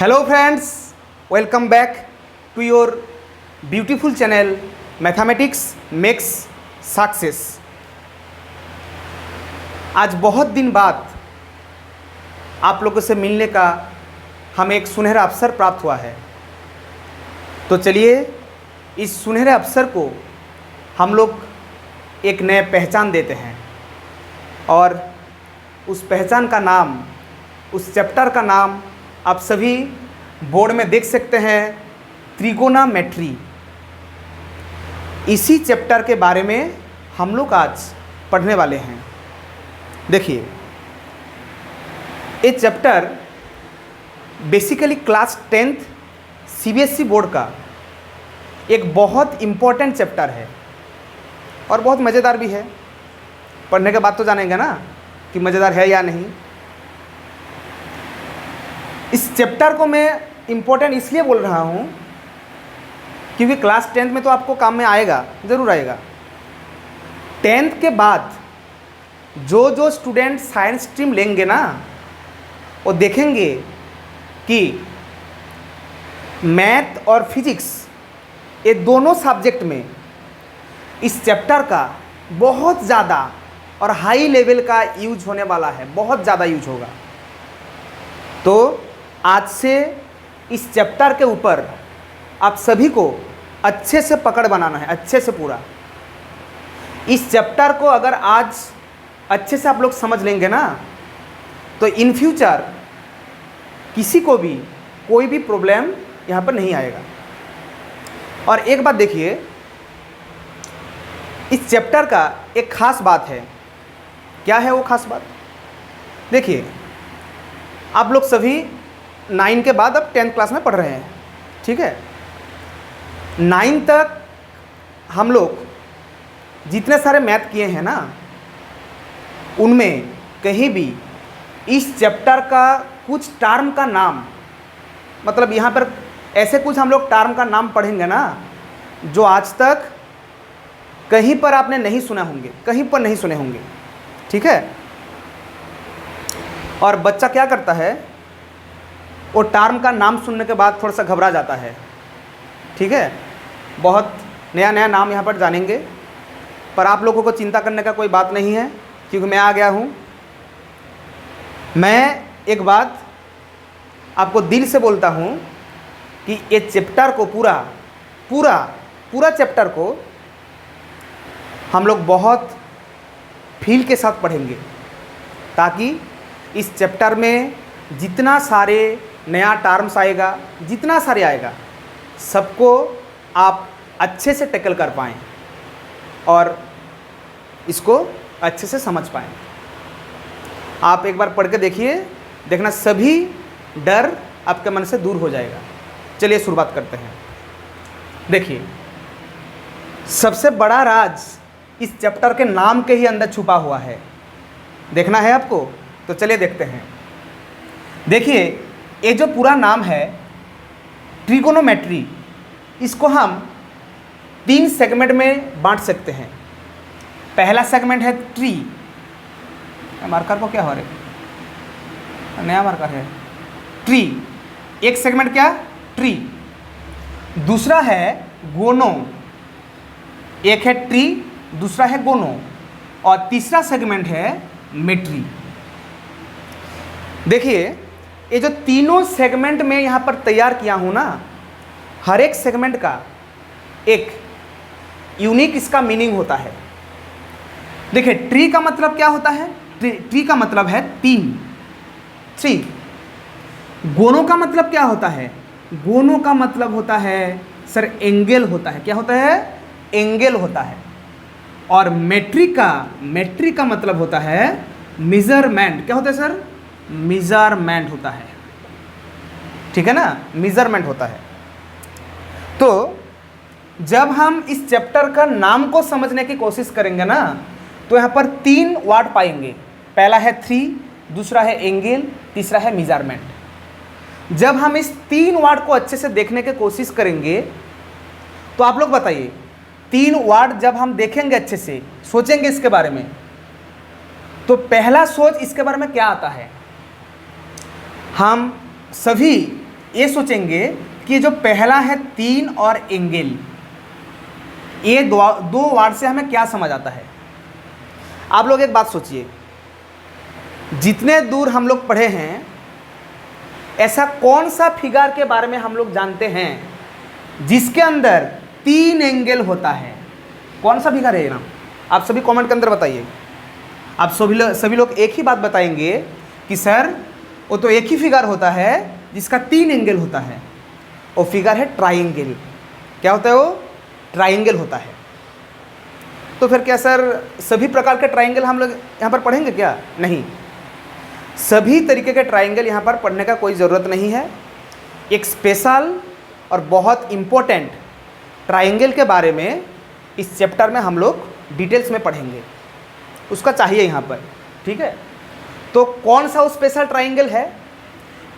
Hello friends, welcome back to your beautiful channel Mathematics Makes Success। आज बहुत दिन बाद आप लोगों से मिलने का हमें एक सुनहरा अवसर प्राप्त हुआ है। तो चलिए इस सुनहरे अवसर को हम लोग एक नए पहचान देते हैं और उस पहचान का नाम, उस चैप्टर का नाम आप सभी बोर्ड में देख सकते हैं, त्रिकोणमिति। इसी चैप्टर के बारे में हम लोग आज पढ़ने वाले हैं। देखिए, ये chapter basically class 10th CBSE board का एक बहुत इम्पोर्टेंट चैप्टर है और बहुत मज़ेदार भी है। पढ़ने के बाद तो जानेंगे ना कि मज़ेदार है या नहीं। इस चैप्टर को मैं इम्पोर्टेंट इसलिए बोल रहा हूँ क्योंकि क्लास 10th में तो आपको काम में आएगा, ज़रूर आएगा। 10th के बाद जो स्टूडेंट साइंस स्ट्रीम लेंगे ना, वो देखेंगे कि मैथ और फिजिक्स ये दोनों सब्जेक्ट में इस चैप्टर का बहुत ज़्यादा और हाई लेवल का यूज होने वाला है, बहुत ज़्यादा यूज होगा। तो आज से इस चैप्टर के ऊपर आप सभी को अच्छे से पकड़ बनाना है, अच्छे से पूरा। इस चैप्टर को अगर आज अच्छे से आप लोग समझ लेंगे ना, तो इन फ्यूचर किसी को भी कोई भी प्रॉब्लम यहाँ पर नहीं आएगा। और एक बात देखिए, इस चैप्टर का एक ख़ास बात है। क्या है वो ख़ास बात? देखिए, आप लोग सभी 9 के बाद अब 10th क्लास में पढ़ रहे हैं, ठीक है। 9 तक हम लोग जितने सारे मैथ किए हैं ना, उनमें कहीं भी इस चैप्टर का कुछ टर्म का नाम, मतलब यहाँ पर ऐसे कुछ हम लोग टर्म का नाम पढ़ेंगे ना जो आज तक कहीं पर आपने नहीं सुने होंगे, कहीं पर नहीं सुने होंगे, ठीक है। और बच्चा क्या करता है, वो टर्म का नाम सुनने के बाद थोड़ा सा घबरा जाता है, ठीक है। बहुत नया नया नाम यहाँ पर जानेंगे, पर आप लोगों को चिंता करने का कोई बात नहीं है क्योंकि मैं आ गया हूँ। मैं एक बात आपको दिल से बोलता हूँ कि ये चैप्टर को पूरा चैप्टर को हम लोग बहुत फील के साथ पढ़ेंगे, ताकि इस चैप्टर में जितना सारे नया टर्म्स आएगा, जितना सारे आएगा, सबको आप अच्छे से टैकल कर पाएँ और इसको अच्छे से समझ पाएँ। आप एक बार पढ़ के देखिए, देखना सभी डर आपके मन से दूर हो जाएगा। चलिए शुरुआत करते हैं। देखिए, सबसे बड़ा राज इस चैप्टर के नाम के ही अंदर छुपा हुआ है। देखना है आपको? तो चलिए देखते हैं। देखिए, ये जो पूरा नाम है ट्रिगोनोमेट्री, इसको हम 3 सेगमेंट में बांट सकते हैं। पहला सेगमेंट है ट्री। मार्कर को क्या हो रहा है? नया मार्कर है। ट्री, एक सेगमेंट क्या? ट्री। दूसरा है गोनो, एक है ट्री, दूसरा है गोनो, और तीसरा सेगमेंट है मेट्री। देखिए, ये जो तीनों सेगमेंट में यहाँ पर तैयार किया हूँ ना, हर एक सेगमेंट का एक यूनिक इसका मीनिंग होता है। देखिए, ट्री का मतलब क्या होता है? ट्री का मतलब है 3। गोनो का मतलब क्या होता है? गोनो का मतलब होता है सर एंगल होता है। क्या होता है? एंगल होता है। और मेट्री का मतलब होता है मेजरमेंट। क्या होता है सर? मेजरमेंट होता है, ठीक है ना, मेजरमेंट होता है। तो जब हम इस चैप्टर का नाम को समझने की कोशिश करेंगे ना, तो यहाँ पर 3 वर्ड पाएंगे। पहला है 3, दूसरा है एंगल, तीसरा है मेजरमेंट। जब हम इस 3 वर्ड को अच्छे से देखने की कोशिश करेंगे, तो आप लोग बताइए, 3 वर्ड जब हम देखेंगे, अच्छे से सोचेंगे इसके बारे में, तो पहला सोच इसके बारे में क्या आता है? हम सभी ये सोचेंगे कि जो पहला है 3 और एंगल, ये दो वर्ड से हमें क्या समझ आता है। आप लोग एक बात सोचिए, जितने दूर हम लोग पढ़े हैं, ऐसा कौन सा फिगर के बारे में हम लोग जानते हैं जिसके अंदर 3 एंगल होता है? कौन सा फिगर है ये नाम? आप सभी कमेंट के अंदर बताइए। आप सभी लोग एक ही बात बताएंगे कि सर वो तो एक ही फिगर होता है जिसका 3 एंगल होता है, वो फिगर है ट्राइंगल। क्या होता है वो? ट्राइंगल होता है। तो फिर क्या सर सभी प्रकार के ट्राइंगल हम लोग यहाँ पर पढ़ेंगे क्या? नहीं, सभी तरीके के ट्राइंगल यहाँ पर पढ़ने का कोई ज़रूरत नहीं है। एक स्पेशल और बहुत इम्पोर्टेंट ट्राइंगल के बारे में इस चैप्टर में हम लोग डिटेल्स में पढ़ेंगे, उसका चाहिए यहाँ पर, ठीक है। तो कौन सा वो स्पेशल ट्राइंगल है?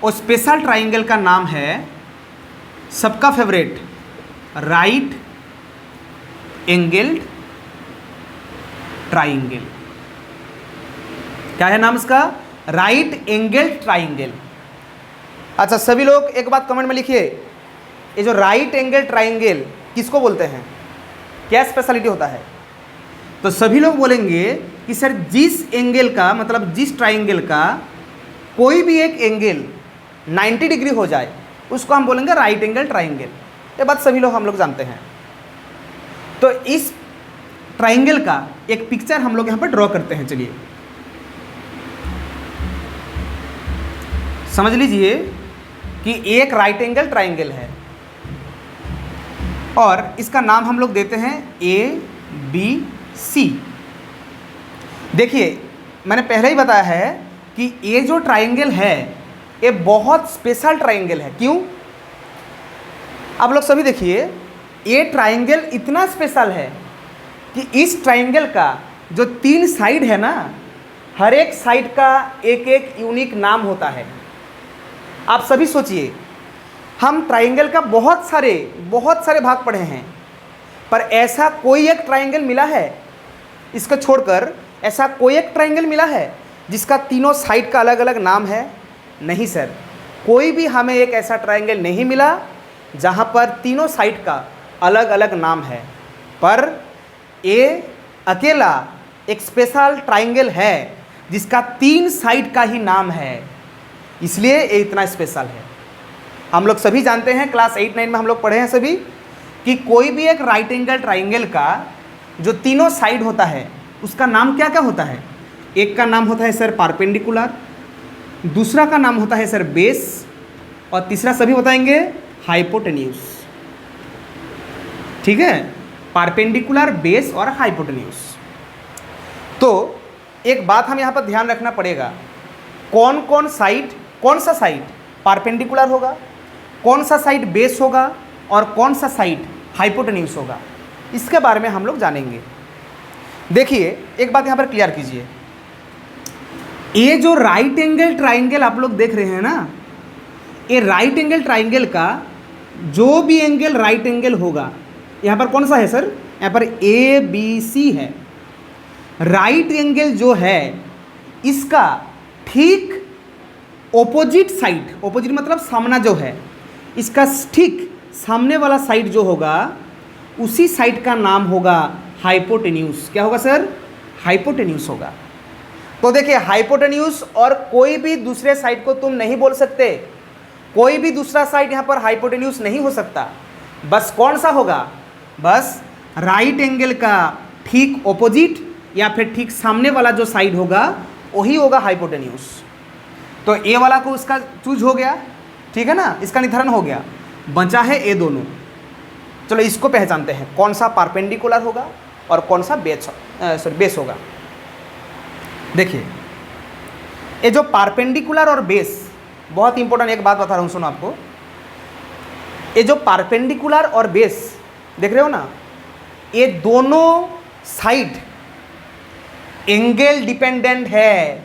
वो स्पेशल ट्राइंगल का नाम है सबका फेवरेट राइट एंगल्ड ट्राइंगल। क्या है नाम इसका? Right angled triangle. अच्छा, सभी लोग एक बात कमेंट में लिखिए, ये जो राइट एंगल ट्राइंगल किसको बोलते हैं? क्या स्पेशलिटी होता है? तो सभी लोग बोलेंगे कि सर जिस एंगल का, मतलब जिस ट्राइंगल का कोई भी एक एंगल 90 डिग्री हो जाए उसको हम बोलेंगे राइट एंगल ट्राइंगल। ये बात सभी लोग हम लोग जानते हैं। तो इस ट्राइंगल का एक पिक्चर हम लोग यहाँ पर ड्रॉ करते हैं। चलिए समझ लीजिए कि एक राइट एंगल ट्राइंगल है और इसका नाम हम लोग देते हैं ABC। देखिए मैंने पहले ही बताया है कि ये जो ट्राइंगल है ये बहुत स्पेशल ट्राइंगल है। क्यों? आप लोग सभी देखिए, ये ट्राइंगल इतना स्पेशल है कि इस ट्राइंगल का जो 3 साइड है ना, हर एक साइड का एक एक यूनिक नाम होता है। आप सभी सोचिए, हम ट्राइंगल का बहुत सारे भाग पढ़े हैं, पर ऐसा कोई एक ट्राइंगल मिला है, इसको छोड़कर ऐसा कोई एक ट्राइंगल मिला है जिसका तीनों साइड का अलग अलग नाम है? नहीं सर, कोई भी हमें एक ऐसा ट्राइंगल नहीं मिला जहाँ पर तीनों साइड का अलग अलग नाम है। पर ये अकेला एक स्पेशल ट्राइंगल है जिसका 3 साइड का ही नाम है, इसलिए ये इतना स्पेशल है। हम लोग सभी जानते हैं, क्लास 8-9 में हम लोग पढ़े हैं सभी, कि कोई भी एक राइट एंगल ट्राइंगल का जो तीनों साइड होता है उसका नाम क्या क्या होता है? एक का नाम होता है सर परपेंडिकुलर, दूसरा का नाम होता है सर बेस, और तीसरा सभी बताएंगे हाइपोटेन्यूज। ठीक है, परपेंडिकुलर, बेस और हाइपोटेन्यूज। तो एक बात हम यहाँ पर ध्यान रखना पड़ेगा, कौन सा साइड परपेंडिकुलर होगा, कौन सा साइड बेस होगा और कौन सा साइड हाइपोटेन्यूज होगा, इसके बारे में हम लोग जानेंगे। देखिए एक बात यहाँ पर क्लियर कीजिए, ये जो राइट एंगल ट्राइंगल आप लोग देख रहे हैं ना, ये राइट एंगल ट्राइंगल का जो भी एंगल राइट एंगल होगा, यहाँ पर कौन सा है सर? यहाँ पर ABC है। राइट एंगल जो है इसका ठीक ऑपोजिट साइड, ऑपोजिट मतलब सामना जो है, इसका ठीक सामने वाला साइड जो होगा उसी साइड का नाम होगा हाइपोटेन्यूज। क्या होगा सर? हाइपोटेन्यूज होगा। तो देखिए हाइपोटेन्यूज और कोई भी दूसरे साइड को तुम नहीं बोल सकते, कोई भी दूसरा साइड यहाँ पर हाइपोटेन्यूज नहीं हो सकता। बस कौन सा होगा? बस राइट एंगल का ठीक ऑपोजिट या फिर ठीक सामने वाला जो साइड होगा वही होगा हाइपोटेन्यूज। तो ए वाला को उसका चूज हो गया, ठीक है ना, इसका निर्धारण हो गया, बचा है ए दोनों। चलो इसको पहचानते हैं, कौन सा परपेंडिकुलर होगा और कौन सा बेस होगा। देखिए ये जो परपेंडिकुलर और बेस, बहुत इंपॉर्टेंट एक बात बता रहा हूँ, सुनो आपको। ये जो परपेंडिकुलर और बेस देख रहे हो ना, ये दोनों साइड एंगल डिपेंडेंट है।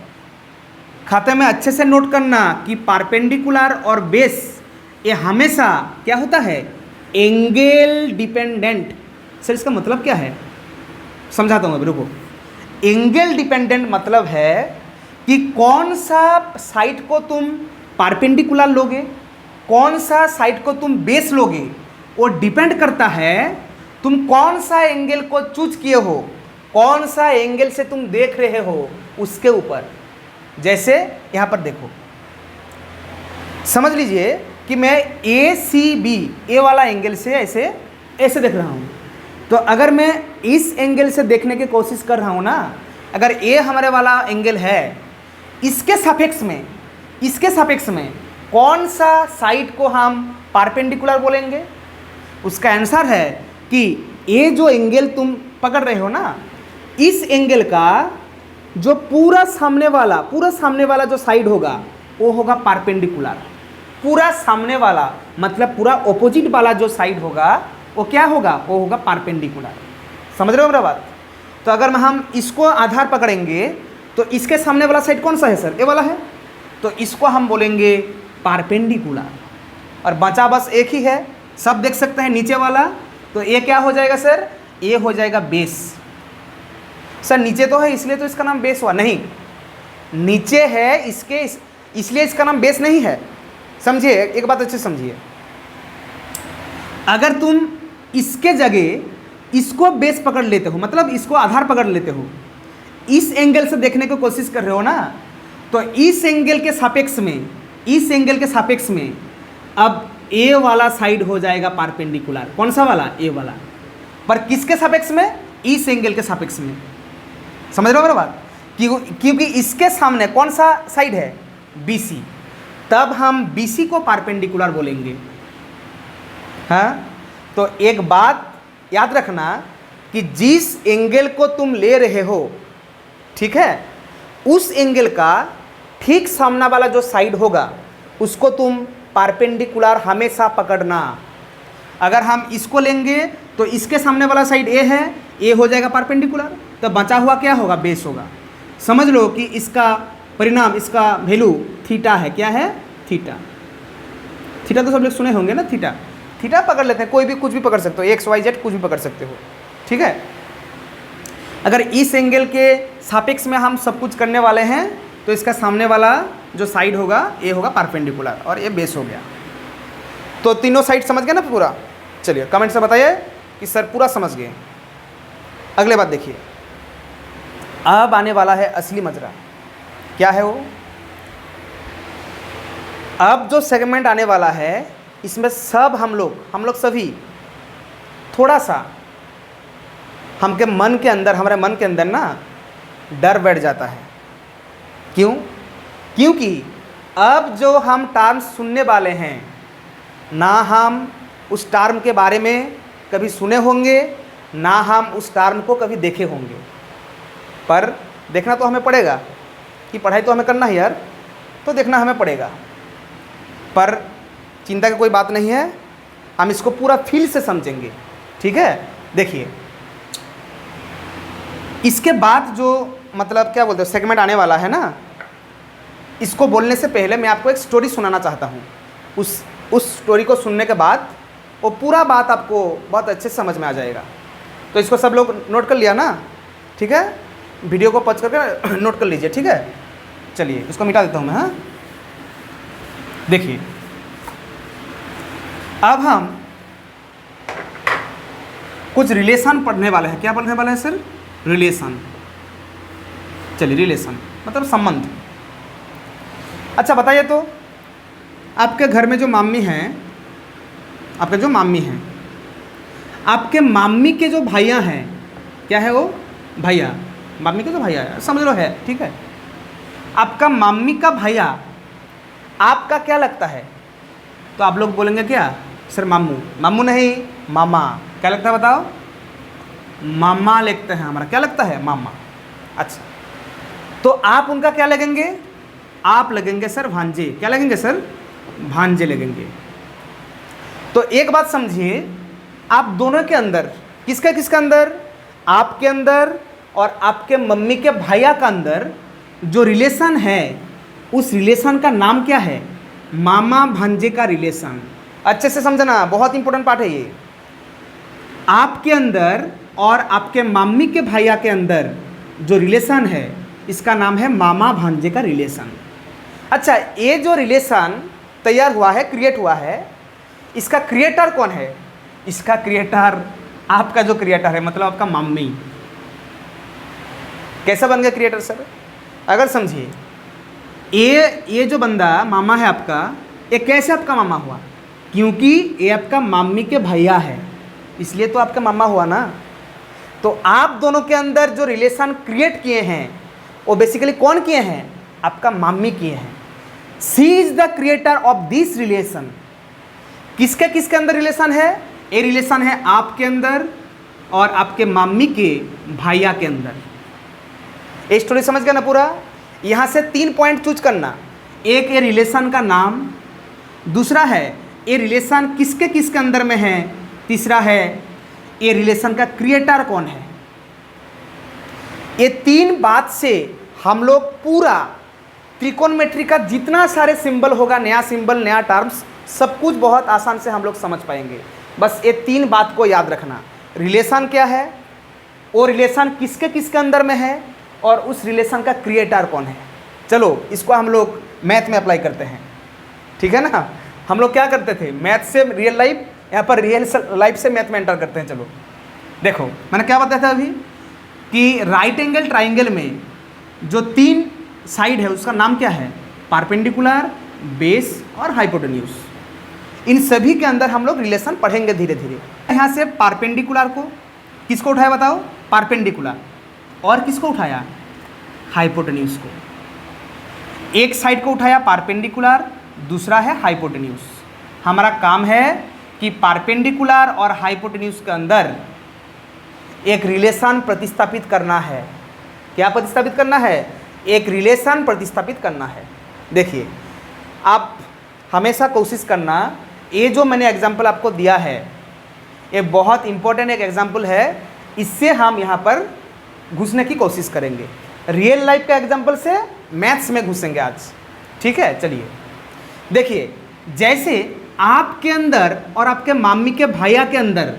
खाते में अच्छे से नोट करना कि परपेंडिकुलर और बेस ये हमेशा क्या होता है? Angle dependent. सर इसका मतलब क्या है? समझाता हूँ अभी, रुको। एंगल डिपेंडेंट मतलब है कि कौन सा साइड को तुम परपेंडिकुलर लोगे, कौन सा साइड को तुम बेस लोगे वो डिपेंड करता है तुम कौन सा एंगल को चूज किए हो, कौन सा एंगल से तुम देख रहे हो उसके ऊपर। जैसे यहां पर देखो, समझ लीजिए कि मैं ACB ए वाला एंगल से ऐसे देख रहा हूं, तो अगर मैं इस एंगल से देखने की कोशिश कर रहा हूं ना, अगर ए हमारे वाला एंगल है, इसके सापेक्ष में कौन सा साइड को हम परपेंडिकुलर बोलेंगे? उसका आंसर है कि ये जो एंगल तुम पकड़ रहे हो ना, इस एंगल का जो पूरा सामने वाला जो साइड होगा वो होगा परपेंडिकुलर। पूरा सामने वाला मतलब पूरा ऑपोजिट वाला जो साइड होगा वो क्या होगा? वो होगा परपेंडिकुलर। समझ रहे हो मेरा बात? तो अगर हम इसको आधार पकड़ेंगे तो इसके सामने वाला साइड कौन सा है सर? ये वाला है, तो इसको हम बोलेंगे परपेंडिकुलर। और बचा बस एक ही है, सब देख सकते हैं नीचे वाला, तो ये क्या हो जाएगा सर? ये हो जाएगा बेस। सर नीचे तो है इसलिए तो इसका नाम बेस हुआ? नहीं, नीचे है इसलिए इसका नाम बेस नहीं है। समझिए, एक बात अच्छे समझिए, अगर तुम इसके जगह इसको बेस पकड़ लेते हो, मतलब इसको आधार पकड़ लेते हो, इस एंगल से देखने की कोशिश कर रहे हो ना, तो इस एंगल के सापेक्ष में अब ए वाला साइड हो जाएगा परपेंडिकुलर। कौन सा वाला? ए वाला। पर किसके सापेक्ष में? इस एंगल के सापेक्ष में। समझ रहे हो मेरा बात? क्योंकि इसके सामने कौन सा साइड है? BC। तब हम BC को परपेंडिकुलर बोलेंगे। हाँ, तो एक बात याद रखना कि जिस एंगल को तुम ले रहे हो, ठीक है, उस एंगल का ठीक सामना वाला जो साइड होगा उसको तुम परपेंडिकुलर हमेशा पकड़ना। अगर हम इसको लेंगे तो इसके सामने वाला साइड ए है, ए हो जाएगा परपेंडिकुलर, तो बचा हुआ क्या होगा? बेस होगा। समझ लो कि इसका परिणाम, इसका वैल्यू थीटा है। क्या है? थीटा। थीटा तो सब लोग सुने होंगे ना, थीटा पकड़ लेते हैं, कोई भी कुछ भी पकड़ सकते हो, XYZ कुछ भी पकड़ सकते हो, ठीक है। अगर इस एंगल के सापेक्ष में हम सब कुछ करने वाले हैं तो इसका सामने वाला जो साइड होगा ये होगा परपेंडिकुलर और ये बेस हो गया। तो तीनों साइड समझ गए ना पूरा? चलिए कमेंट से बताइए कि सर पूरा समझ गए। अगले बात देखिए, अब आने वाला है असली मजरा। क्या है वो? अब जो सेगमेंट आने वाला है इसमें सब हम लोग सभी थोड़ा सा हमारे मन के अंदर ना डर बैठ जाता है। क्यों? क्योंकि अब जो हम टर्म सुनने वाले हैं ना, हम उस टर्म के बारे में कभी सुने होंगे ना हम उस टर्म को कभी देखे होंगे, पर देखना तो हमें पड़ेगा कि पढ़ाई तो हमें करना है यार, तो देखना हमें पड़ेगा। पर चिंता की कोई बात नहीं है, हम इसको पूरा फील से समझेंगे, ठीक है। देखिए, इसके बाद जो मतलब क्या बोलते हो सेगमेंट आने वाला है ना, इसको बोलने से पहले मैं आपको एक स्टोरी सुनाना चाहता हूँ। उस स्टोरी को सुनने के बाद वो पूरा बात आपको बहुत अच्छे से समझ में आ जाएगा। तो इसको सब लोग नोट कर लिया ना? ठीक है, वीडियो को पॉज करके नोट कर लीजिए, ठीक है। चलिए इसको मिटा देता हूँ मैं। हाँ, देखिए, अब हम कुछ रिलेशन पढ़ने वाले हैं। क्या पढ़ने वाले हैं सर? रिलेशन। चलिए, रिलेशन मतलब संबंध। अच्छा बताइए तो, आपके घर में जो मामी हैं, आपके मामी के जो भैया हैं, क्या है वो? भैया। मामी के जो भैया है, समझ लो है, ठीक है। आपका मामी का भैया आपका क्या लगता है? तो आप लोग बोलेंगे क्या सर? मामू। मामू नहीं, मामा। क्या लगता है बताओ? मामा लिखते हैं हमारा। क्या लगता है? मामा। अच्छा, तो आप उनका क्या लगेंगे? आप लगेंगे सर भांजे। क्या लगेंगे सर? भांजे लगेंगे। तो एक बात समझिए, आप दोनों के अंदर किसका अंदर? आपके अंदर और आपके मम्मी के भैया का अंदर जो रिलेशन है, उस रिलेशन का नाम क्या है? मामा भांजे का रिलेशन। अच्छे से समझना, बहुत इंपॉर्टेंट पार्ट है ये। आपके अंदर और आपके मम्मी के भैया के अंदर जो रिलेशन है, इसका नाम है मामा भांजे का रिलेशन। अच्छा, ये जो रिलेशन तैयार हुआ है, क्रिएट हुआ है, इसका क्रिएटर कौन है? इसका क्रिएटर आपका जो क्रिएटर है, मतलब आपका मम्मी। कैसा बन गया क्रिएटर सर? अगर समझिए, ये जो बंदा मामा है आपका, ये कैसे आपका मामा हुआ? क्योंकि ये आपका मम्मी के भैया है, इसलिए तो आपका मामा हुआ ना। तो आप दोनों के अंदर जो रिलेशन क्रिएट किए हैं वो बेसिकली कौन किए हैं? आपका मम्मी किए हैं। She is the creator of this relation. किसके किसके अंदर रिलेशन है? ये रिलेशन है आपके अंदर और आपके मम्मी के भैया के अंदर। ये स्टोरी समझ गया ना पूरा? यहाँ से 3 पॉइंट चूज करना। एक, ये रिलेशन का नाम, दूसरा है ये रिलेशन किसके किसके अंदर में है, तीसरा है ये रिलेशन का क्रिएटर कौन है। ये 3 बात से हम लोग पूरा त्रिकोणमिति का जितना सारे सिंबल होगा, नया सिंबल, नया टर्म्स, सब कुछ बहुत आसान से हम लोग समझ पाएंगे। बस ये 3 बात को याद रखना। रिलेशन क्या है, वो रिलेशन किसके किसके अंदर में है, और उस रिलेशन का क्रिएटर कौन है। चलो इसको हम लोग मैथ में अप्लाई करते हैं, ठीक है ना? हम लोग क्या करते थे, मैथ से रियल लाइफ, यहाँ पर रियल लाइफ से मैथ में एंटर करते हैं। चलो देखो, मैंने क्या बताया था अभी कि राइट एंगल ट्राइंगल में जो 3 साइड है उसका नाम क्या है? परपेंडिकुलर, बेस और हाइपोटेन्यूज। इन सभी के अंदर हम लोग रिलेशन पढ़ेंगे धीरे धीरे। यहाँ से परपेंडिकुलर को किसको उठाया बताओ? परपेंडिकुलर। और किसको उठाया? हाइपोटेन्यूज को। एक साइड को उठाया परपेंडिकुलर, दूसरा है हाइपोटेन्यूज। हमारा काम है कि परपेंडिकुलर और हाइपोटेन्यूज के अंदर एक रिलेशन प्रतिस्थापित करना है। क्या प्रतिस्थापित करना है? एक रिलेशन प्रतिस्थापित करना है। देखिए, आप हमेशा कोशिश करना, ये जो मैंने एग्जाम्पल आपको दिया है ये बहुत इंपॉर्टेंट एक एग्जाम्पल है, इससे हम यहाँ पर घुसने की कोशिश करेंगे। रियल लाइफ का एग्जाम्पल से मैथ्स में घुसेंगे आज, ठीक है? चलिए देखिए, जैसे आपके अंदर और आपके मामी के भैया के अंदर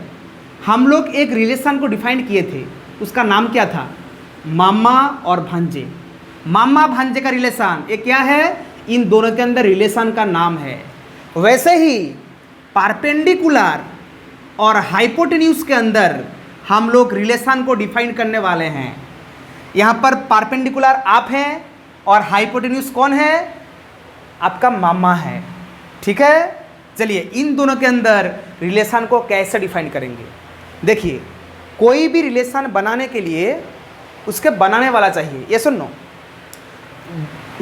हम लोग एक रिलेशन को डिफाइन किए थे, उसका नाम क्या था? मामा और भांजे। मामा भांजे का रिलेशन ये क्या है? इन दोनों के अंदर रिलेशन का नाम है। वैसे ही परपेंडिकुलर और हाइपोटेन्यूज के अंदर हम लोग रिलेशन को डिफाइन करने वाले हैं। यहाँ पर परपेंडिकुलर आप हैं और हाइपोटेन्यूज कौन है? आपका मामा है, ठीक है? चलिए इन दोनों के अंदर रिलेशन को कैसे डिफाइन करेंगे? देखिए, कोई भी रिलेशन बनाने के लिए उसके बनाने वाला चाहिए, ये सुनो।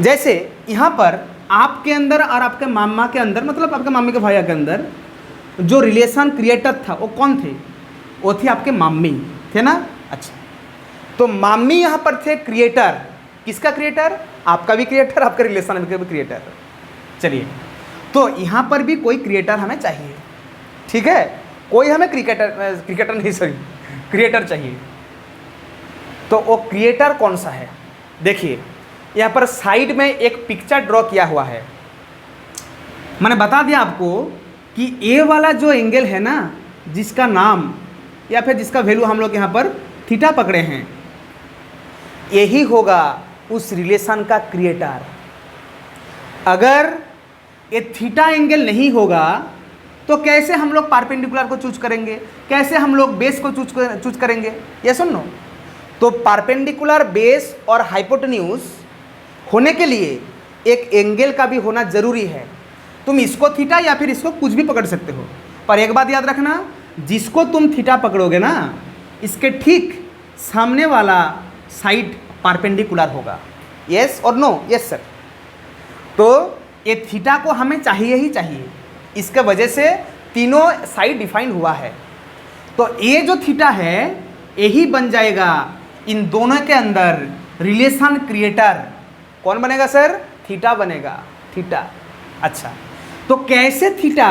जैसे यहाँ पर आपके अंदर और आपके मामा के अंदर, मतलब आपके मामी के भैया के अंदर जो रिलेशन क्रिएटर था वो कौन थे? वो थे आपके मामी, थे ना? अच्छा, तो मामी यहाँ पर थे क्रिएटर। किसका क्रिएटर? आपका भी क्रिएटर, आपका रिलेशन का भी क्रिएटर। चलिए, तो यहाँ पर भी कोई क्रिएटर हमें चाहिए, ठीक है? कोई हमें क्रिकेटर नहीं, सॉरी, क्रिएटर चाहिए। तो वो क्रिएटर कौन सा है? देखिए, यहाँ पर साइड में एक पिक्चर ड्रॉ किया हुआ है। मैंने बता दिया आपको कि ए वाला जो एंगल है ना, जिसका नाम या फिर जिसका वैल्यू हम लोग यहाँ पर थीटा पकड़े हैं, यही होगा उस रिलेशन का क्रिएटर। अगर ये थीटा एंगल नहीं होगा तो कैसे हम लोग परपेंडिकुलर को चूज करेंगे? कैसे हम लोग बेस को चूज करेंगे? ये सुनो, तो परपेंडिकुलर, बेस और हाइपोटेन्यूज होने के लिए एक एंगल का भी होना जरूरी है। तुम इसको थीटा या फिर इसको कुछ भी पकड़ सकते हो, पर एक बात याद रखना, जिसको तुम थीटा पकड़ोगे ना, इसके ठीक सामने वाला साइड परपेंडिकुलर होगा। यस और नो? Yes sir. तो ये थीटा को हमें चाहिए ही चाहिए, इसके वजह से तीनों साइड डिफाइन हुआ है। तो ये जो थीटा है यही बन जाएगा इन दोनों के अंदर रिलेशन क्रिएटर। कौन बनेगा सर? थीटा बनेगा, थीटा। अच्छा, तो कैसे थीटा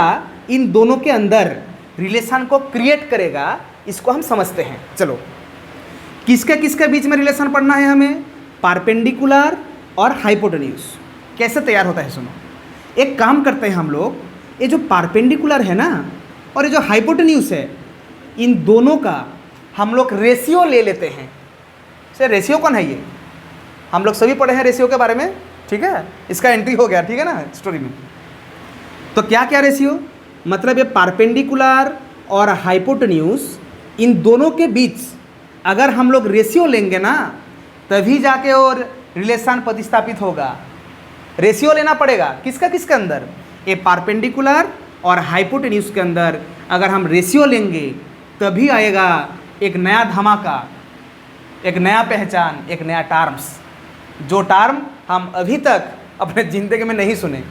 इन दोनों के अंदर रिलेशन को क्रिएट करेगा, इसको हम समझते हैं। चलो, किसके किसके बीच में रिलेशन पढ़ना है हमें? परपेंडिकुलर और हाइपोटेन्यूज। कैसे तैयार होता है सुनो। एक काम करते हैं हम लोग, ये जो परपेंडिकुलर है ना और ये जो हाइपोटेन्यूज है, इन दोनों का हम लोग रेशियो ले लेते हैं। सर रेशियो कौन है ये? हम लोग सभी पढ़े हैं रेशियो के बारे में, ठीक है? इसका एंट्री हो गया, ठीक है ना, स्टोरी में। तो क्या क्या रेशियो, मतलब ये पारपेंडिकुलर और हाइपोटेन्यूज इन दोनों के बीच अगर हम लोग रेशियो लेंगे ना तभी जाके और रिलेशन प्रतिस्थापित होगा। रेशियो लेना पड़ेगा किसका किसके अंदर, ये पारपेंडिकुलर और हाइपोटेन्यूज के अंदर अगर हम रेशियो लेंगे तभी आएगा एक नया धमाका, एक नया पहचान, एक नया टर्म्स, जो टर्म हम अभी तक अपने ज़िंदगी में नहीं सुने।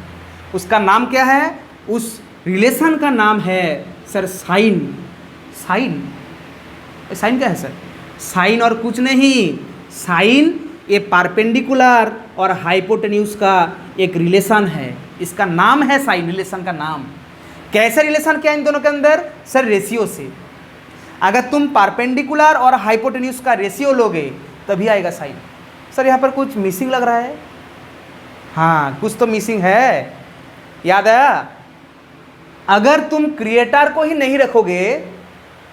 उसका नाम क्या है, उस रिलेशन का नाम है सर साइन। साइन, साइन क्या है सर, साइन और कुछ नहीं, साइन ये पारपेंडिकुलर और हाइपोटेन्यूज का एक रिलेशन है, इसका नाम है साइन, रिलेशन का नाम। कैसे रिलेशन क्या है इन दोनों के अंदर, सर रेशियो से। अगर तुम पारपेंडिकुलर और हाइपोटेन्यूज का रेशियो लोगे तभी आएगा साइन। सर यहाँ पर कुछ मिसिंग लग रहा है, हाँ कुछ तो मिसिंग है, याद आया। अगर तुम क्रिएटर को ही नहीं रखोगे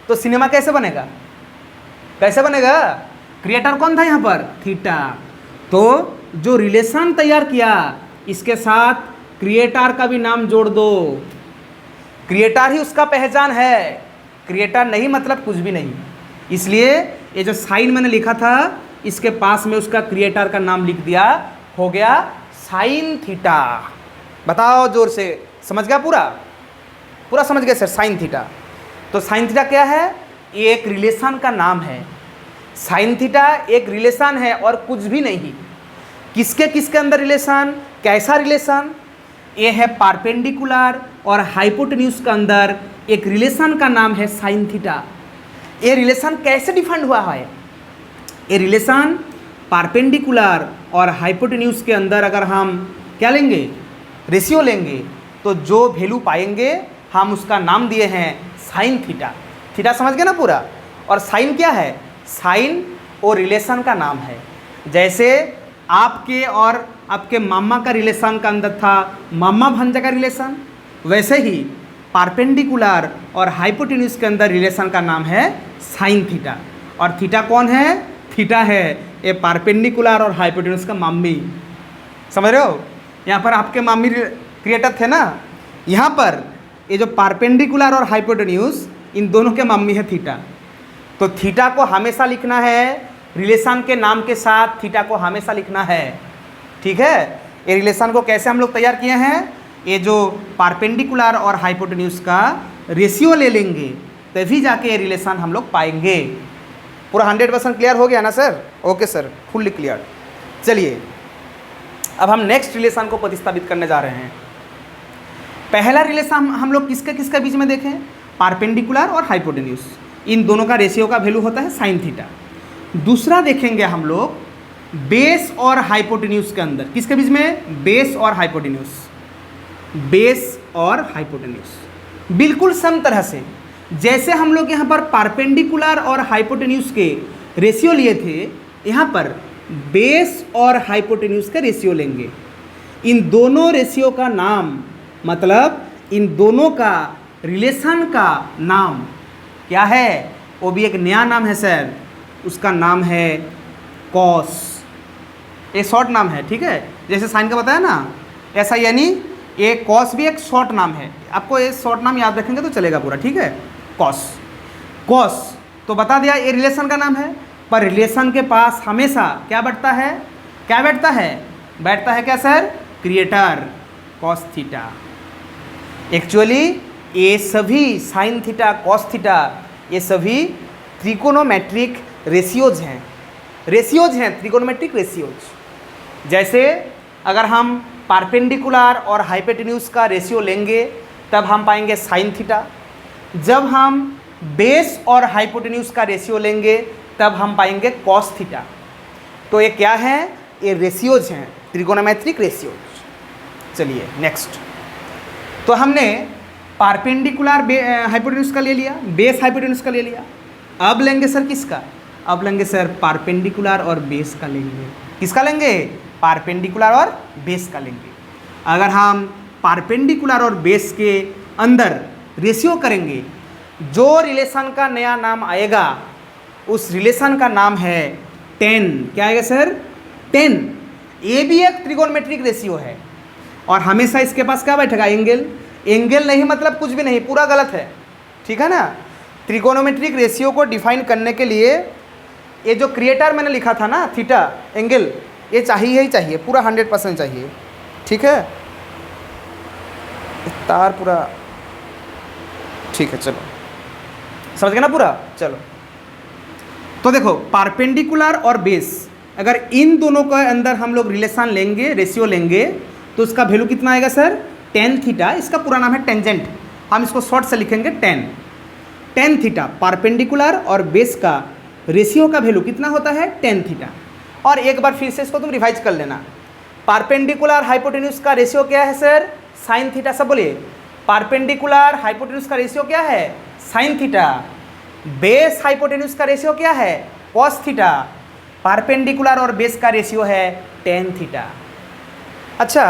तो सिनेमा कैसे बनेगा, कैसे बनेगा। क्रिएटर कौन था यहाँ पर, थीटा। तो जो रिलेशन तैयार किया इसके साथ क्रिएटर का भी नाम जोड़ दो, क्रिएटर ही उसका पहचान है, क्रिएटर नहीं मतलब कुछ भी नहीं। इसलिए ये जो साइन मैंने लिखा था इसके पास में उसका क्रिएटर का नाम लिख दिया, हो गया साइन थीटा। बताओ जोर से, समझ गया पूरा, पूरा समझ गए सर, साइन थीटा। तो साइन थीटा क्या है, ये एक रिलेशन का नाम है। साइन थीटा एक रिलेशन है और कुछ भी नहीं। किसके किसके अंदर रिलेशन, कैसा रिलेशन, ये है पारपेंडिकुलर और हाइपोटेन्यूज के अंदर एक रिलेशन का नाम है साइन थीटा। ये रिलेशन कैसे डिफाइंड हुआ है, ये रिलेशन पारपेंडिकुलर और हाइपोटेन्यूज के अंदर अगर हम क्या लेंगे, रेशियो लेंगे, तो जो वैल्यू पाएंगे हम उसका नाम दिए हैं साइन थीटा। थीटा समझ गए ना पूरा। और साइन क्या है, साइन और रिलेशन का नाम है। जैसे आपके और आपके मामा का रिलेशन का अंदर था मामा भांजा का रिलेशन, वैसे ही पारपेंडिकुलर और हाइपोटेन्यूज के अंदर रिलेशन का नाम है साइन थीटा। और थीटा कौन है, थीटा है ये पारपेंडिकुलर और हाइपोटेन्यूज का मामी। समझ रहे हो, यहाँ पर आपके मामी क्रिएटर थे ना, यहाँ पर ये जो पारपेंडिकुलर और हाइपोटेन्यूज इन दोनों के मामी है थीटा। तो थीटा को हमेशा लिखना है रिलेशन के नाम के साथ, थीटा को हमेशा लिखना है, ठीक है। ये रिलेशन को कैसे हम लोग तैयार किए हैं, ये जो पारपेंडिकुलर और हाइपोटेन्यूज का रेशियो ले लेंगे तभी जाके ये रिलेशन हम लोग पाएंगे। पूरा 100% क्लियर हो गया ना sir, okay sir, fully clear. चलिए अब हम नेक्स्ट रिलेशन को प्रतिस्थापित करने जा रहे हैं। पहला रिलेशन हम लोग किसके किसके बीच में देखें, पारपेंडिकुलर और हाइपोटेन्यूज, इन दोनों का रेशियो का वैल्यू होता है साइन थीटा। दूसरा देखेंगे हम लोग बेस और हाइपोटेन्यूज के अंदर, किसके बीच में, बेस और हाइपोटेन्यूज, बेस और हाइपोटेन्यूज बिल्कुल सम तरह से जैसे हम लोग यहाँ पर पारपेंडिकुलर और हाइपोटेन्यूज के रेशियो लिए थे, यहाँ पर बेस और हाइपोटेन्यूज का रेशियो लेंगे। इन दोनों रेशियो का नाम, मतलब इन दोनों का रिलेशन का नाम क्या है, वो भी एक नया नाम है सर, उसका नाम है कॉस। ये शॉर्ट नाम है, ठीक है, जैसे साइन का बताया ना, ऐसा यानी ये कॉस भी एक शॉर्ट नाम है। आपको ये शॉर्ट नाम याद रखेंगे तो चलेगा पूरा, ठीक है। कॉस, कॉस तो बता दिया ये रिलेशन का नाम है, पर रिलेशन के पास हमेशा क्या बैठता है, क्या बैठता है, बैठता है क्या sir, creator, cos theta. Actually ये सभी साइन थीटा, कॉस थीटा, ये सभी त्रिकोणोमेट्रिक रेशियोज हैं, रेशियोज हैं, त्रिकोणोमेट्रिक रेशियोज। जैसे अगर हम पारपेंडिकुलर और हाइपोटेन्यूज का रेशियो लेंगे तब हम पाएंगे साइन थीटा, जब हम बेस और हाइपोटेन्यूज का रेशियो लेंगे तब हम पाएंगे कॉस थीटा। तो ये क्या है, ये रेशियोज हैं, त्रिकोणोमेट्रिक रेशियोज। चलिए नेक्स्ट, तो हमने पारपेंडिकुलर हाइपोटेन्यूज का ले लिया, बेस हाइपोटेन्यूज का ले लिया, अब लेंगे सर किसका, अब लेंगे सर पारपेंडिकुलर और बेस का लेंगे। किसका लेंगे, पारपेंडिकुलर और बेस का लेंगे। अगर हम पारपेंडिकुलर और बेस के अंदर रेशियो करेंगे, जो रिलेशन का नया नाम आएगा उस रिलेशन का नाम है 10। क्या आएगा सर, 10। ये भी एक त्रिकोणमेट्रिक रेशियो है और हमेशा इसके पास क्या बैठेगा, एंगल। एंगल नहीं मतलब कुछ भी नहीं, पूरा गलत है, ठीक है ना। त्रिकोणोमेट्रिक रेशियो को डिफाइन करने के लिए ये जो क्रिएटर मैंने लिखा था ना, थीटा एंगल, ये चाहिए ही चाहिए, पूरा 100% चाहिए, ठीक है। तार पूरा ठीक है, चलो समझ गए ना पूरा। चलो तो देखो, परपेंडिकुलर और बेस, अगर इन दोनों के अंदर हम लोग रिलेशन लेंगे, रेशियो लेंगे, तो उसका वैल्यू कितना आएगा सर, टेन थीटा। इसका पूरा नाम है टेंजेंट, हम इसको शॉर्ट से लिखेंगे टेन थीटा। परपेंडिकुलर और बेस का रेशियो का वैल्यू कितना होता है, टेन थीटा। और एक बार फिर से इसको तुम रिवाइज कर लेना, परपेंडिकुलर हाइपोटेन्यूज का रेशियो क्या है सर, साइन थीटा। सब बोलिए, परपेंडिकुलर हाइपोटेन्यूज का रेशियो क्या है, साइन थीटा। बेस हाइपोटेन्यूज का रेशियो क्या है, कॉस थीटा। परपेंडिकुलर और बेस का रेशियो है टेन थीटा। अच्छा,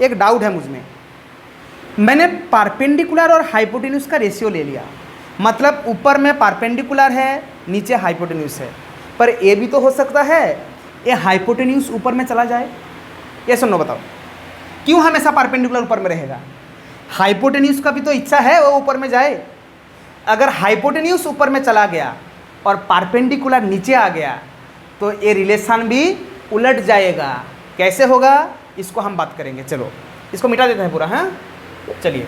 एक डाउट है मुझमें, मैंने परपेंडिकुलर और हाइपोटेन्यूज का रेशियो ले लिया, मतलब ऊपर में परपेंडिकुलर है, नीचे हाइपोटेन्यूज है, पर ये भी तो हो सकता है ये हाइपोटेन्यूज ऊपर में चला जाए। ये सुनो, बताओ क्यों हमेशा परपेंडिकुलर ऊपर में रहेगा? हाइपोटेन्यूज का भी तो इच्छा है वो ऊपर में जाए। अगर हाइपोटेन्यूज ऊपर में चला गया और परपेंडिकुलर नीचे आ गया तो ये रिलेशन भी उलट जाएगा। कैसे होगा इसको हम बात करेंगे। चलो इसको मिटा देते हैं पूरा, हाँ चलिए।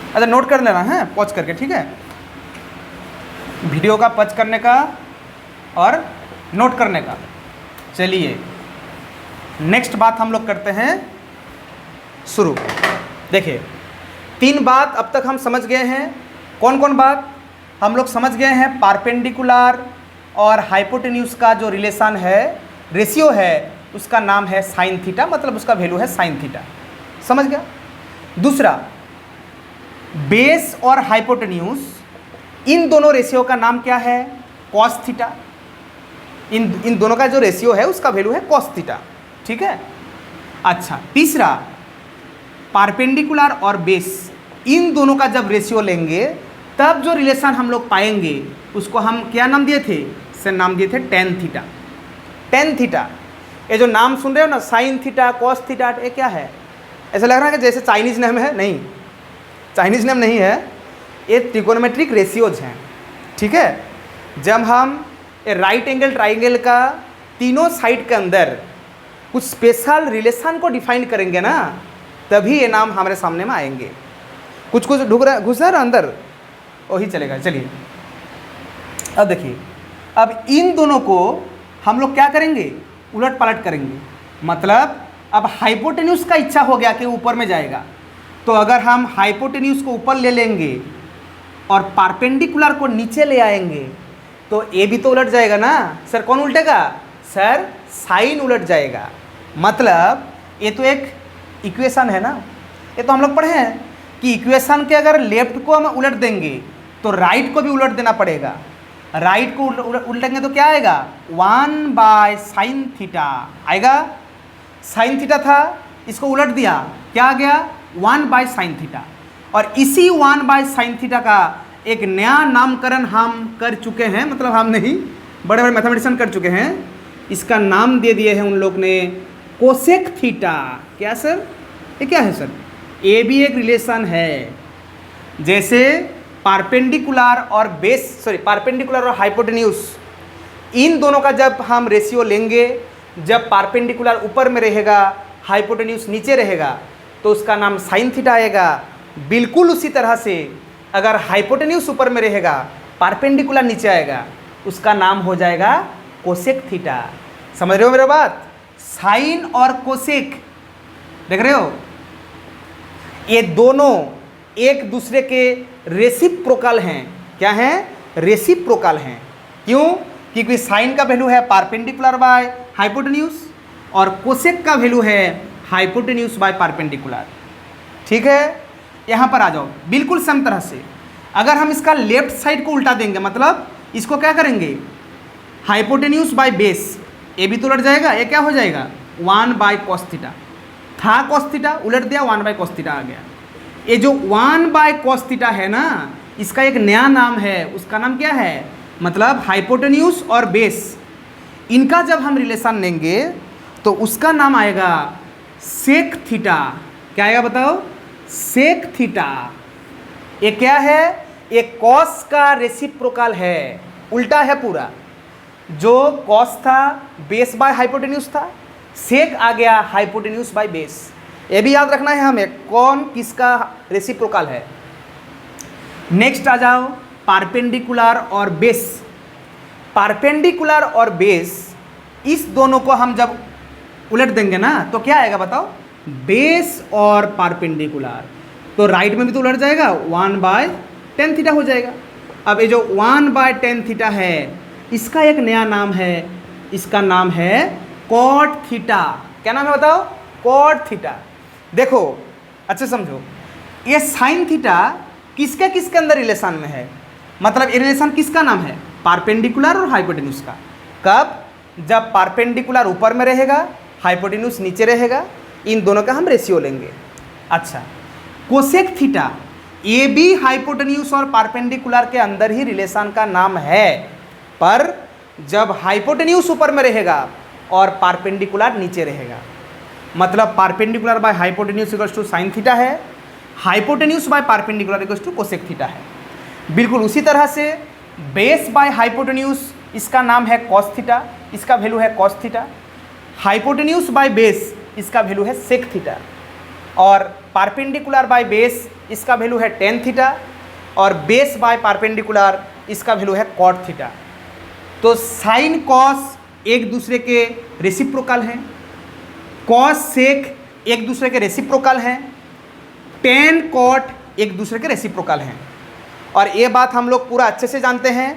अच्छा नोट कर लेना है पॉज करके, ठीक है, वीडियो का पॉज करने का और नोट करने का। चलिए नेक्स्ट बात हम लोग करते हैं शुरू। देखिए, तीन बात अब तक हम समझ गए हैं। कौन कौन बात हम लोग समझ गए हैं? परपेंडिकुलर और हाइपोटेन्यूज का जो रिलेशन है, रेशियो है, उसका नाम है साइन थीटा, मतलब उसका वैल्यू है साइन थीटा। समझ गया? दूसरा, बेस और हाइपोटेन्यूज, इन दोनों रेशियो का नाम क्या है? Cos theta. इन दोनों का जो रेशियो है उसका वैल्यू है कॉस थीटा, ठीक है। अच्छा, तीसरा, परपेंडिकुलर और बेस, इन दोनों का जब रेशियो लेंगे तब जो रिलेशन हम लोग पाएंगे उसको हम क्या नाम दिए थे? से नाम दिए थे टेन थीटा। टेन थीटा, ये जो नाम सुन रहे हो ना, साइन थीटा, कॉस थीटा, ये क्या है? ऐसा लग रहा है कि जैसे चाइनीज नेम है। नहीं, चाइनीज नेम नहीं है, ये त्रिकोणोमेट्रिक रेशियोज हैं, ठीक है। जब हम राइट एंगल ट्राइंगल का तीनों साइड के अंदर कुछ स्पेशल रिलेशन को डिफाइन करेंगे ना, तभी ये नाम हमारे सामने में आएंगे। कुछ कुछ घुस रहा अंदर, वही चलेगा। चलिए अब देखिए, अब इन दोनों को हम लोग क्या करेंगे? उलट पलट करेंगे। मतलब अब हाइपोटेन्यूज का इच्छा हो गया कि ऊपर में जाएगा, तो अगर हम हाइपोटेन्यूज को ऊपर ले लेंगे और परपेंडिकुलर को नीचे ले आएंगे तो ये भी तो उलट जाएगा ना। सर कौन उल्टेगा? सर साइन उलट जाएगा। मतलब ये तो एक इक्वेशन है ना, ये तो हम लोग पढ़े हैं कि इक्वेशन के अगर लेफ्ट को हम उलट देंगे तो राइट को भी उलट देना पड़ेगा। राइट को उलटेंगे तो क्या आएगा? 1/sin थीटा आएगा। साइन थीटा था, इसको उलट दिया, क्या आ गया? 1/sin theta. और इसी 1/sin थीटा का एक नया नामकरण हम कर चुके हैं, मतलब हम नहीं, बड़े बड़े मैथमेटिशियन कर चुके हैं। इसका नाम दे दिए हैं उन लोग ने कोसेक थीटा। क्या सर? ये क्या है सर? ये भी एक रिलेशन है। जैसे परपेंडिकुलर और परपेंडिकुलर और हाइपोटेन्यूज, इन दोनों का जब हम रेशियो लेंगे, जब परपेंडिकुलर ऊपर में रहेगा, हाइपोटेन्यूज नीचे रहेगा, तो उसका नाम साइन थीटा आएगा। बिल्कुल उसी तरह से अगर हाइपोटेन्यूज ऊपर में रहेगा, परपेंडिकुलर नीचे आएगा, उसका नाम हो जाएगा कोसेक थीटा। समझ रहे हो मेरा बात? साइन और कोसेक, देख रहे हो, ये दोनों एक दूसरे के रेसिप्रोकल हैं। क्या हैं? रेसिप्रोकल हैं। क्यों? क्योंकि साइन का वैल्यू है परपेंडिकुलर बाय हाइपोटेन्यूज और कोसेक का वैल्यू है हाइपोटेन्यूज बाय परपेंडिकुलर। ठीक है, यहाँ पर आ जाओ। बिल्कुल सम तरह से अगर हम इसका लेफ्ट साइड को उल्टा देंगे, मतलब इसको क्या करेंगे? हाइपोटेन्यूज बाय बेस, ये भी तो उलट जाएगा। ये क्या हो जाएगा? 1/cos थीटा था, cos थीटा उलट दिया, 1/cos थीटा आ गया। ये जो 1/cos थीटा है ना, इसका एक नया नाम है। उसका नाम क्या है? मतलब हाइपोटेन्यूज और बेस, इनका जब हम रिलेशन लेंगे तो उसका नाम आएगा सेक थीटा। क्या आएगा बताओ, सेक थीटा। ये क्या है, एक कॉस का रेसिप्रोकल है, उल्टा है पूरा। जो कॉस था बेस बाय हाइपोटेन्यूज था, सेक आ गया हाइपोटेन्यूज बाय बेस। ये भी याद रखना है हमें, कौन किसका रेसिप्रोकल है। नेक्स्ट आ जाओ, पारपेंडिकुलर और बेस। पारपेंडिकुलर और बेस, इस दोनों को हम जब उलट देंगे ना तो क्या आएगा बताओ, बेस और पारपेंडिकुलर। तो राइट में भी तो उलट जाएगा, 1/tan थीटा हो जाएगा। अब ये जो 1/tan थीटा है, इसका एक नया नाम है, इसका नाम है कॉट थीटा। क्या नाम है बताओ, कॉट थीटा। देखो अच्छे समझो, ये साइन थीटा किसके किसके अंदर रिलेशन में है, मतलब ये रिलेशन किसका नाम है, पारपेंडिकुलर और हाइपोटेन्यूज का। कब, जब पारपेंडिकुलर ऊपर में रहेगा, हाइपोटेन्यूज नीचे रहेगा, इन दोनों का हम रेशियो लेंगे। अच्छा, कोसेक थीटा, ये भी हाइपोटेन्यूज और पारपेंडिकुलर के अंदर ही रिलेशन का नाम है, पर जब हाइपोटेन्यूज ऊपर में रहेगा और पारपेंडिकुलर नीचे रहेगा, मतलब perpendicular by hypotenuse equals to sine theta है, hypotenuse by perpendicular equals to cosec theta है। बिल्कुल उसी तरह से बेस बाय हाइपोटेन्यूज, इसका नाम है कॉस थीटा, इसका वैल्यू है cos theta. Hypotenuse by base, इसका वैल्यू है सेक थीटा। और पारपेंडिकुलर बाय बेस, इसका वैल्यू है टेन थीटा। और बेस बाय पारपेंडिकुलर, इसका वैल्यू है कॉट थीटा। तो साइन कॉस एक दूसरे के रेसिप्रोकल हैं, कॉस सेक एक दूसरे के रेसिप्रोकल हैं, टेन कॉट एक दूसरे के रेसिप्रोकल हैं। और ये बात हम लोग पूरा अच्छे से जानते हैं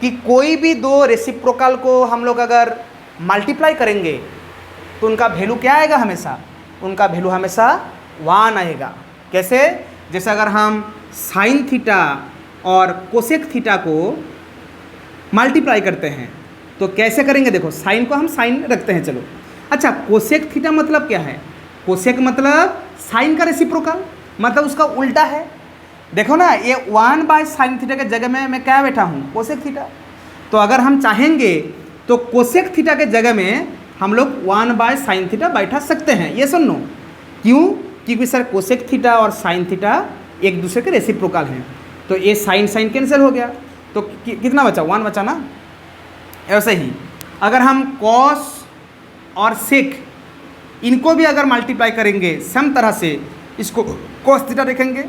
कि कोई भी दो रेसिप्रोकल को हम लोग अगर मल्टीप्लाई करेंगे तो उनका वैल्यू क्या आएगा, हमेशा उनका वैल्यू हमेशा 1 आएगा। कैसे, जैसे अगर हम साइन थीटा और कोसेक थीटा को मल्टीप्लाई करते हैं तो कैसे करेंगे, देखो साइन को हम साइन रखते हैं, चलो। अच्छा, कोसेक थीटा मतलब क्या है, कोसेक मतलब साइन का रेसिप्रोकल, मतलब उसका उल्टा है। देखो ना, ये 1/sin थीटा के जगह में मैं क्या बैठा हूँ, कोसेक थीटा। तो अगर हम चाहेंगे तो कोसेक थीटा के जगह में हम लोग 1/sin थीटा बैठा सकते हैं, ये सुन लो। क्यों, क्योंकि सर कोसेक थीटा और साइन थीटा एक दूसरे के रेसिप्रोकल हैं। तो ये साइन साइन कैंसिल हो गया, तो कितना बचा, 1 बचा ना। ऐसे ही अगर हम कॉस और सेक इनको भी अगर मल्टीप्लाई करेंगे सेम तरह से, इसको कॉस थीटा लिखेंगे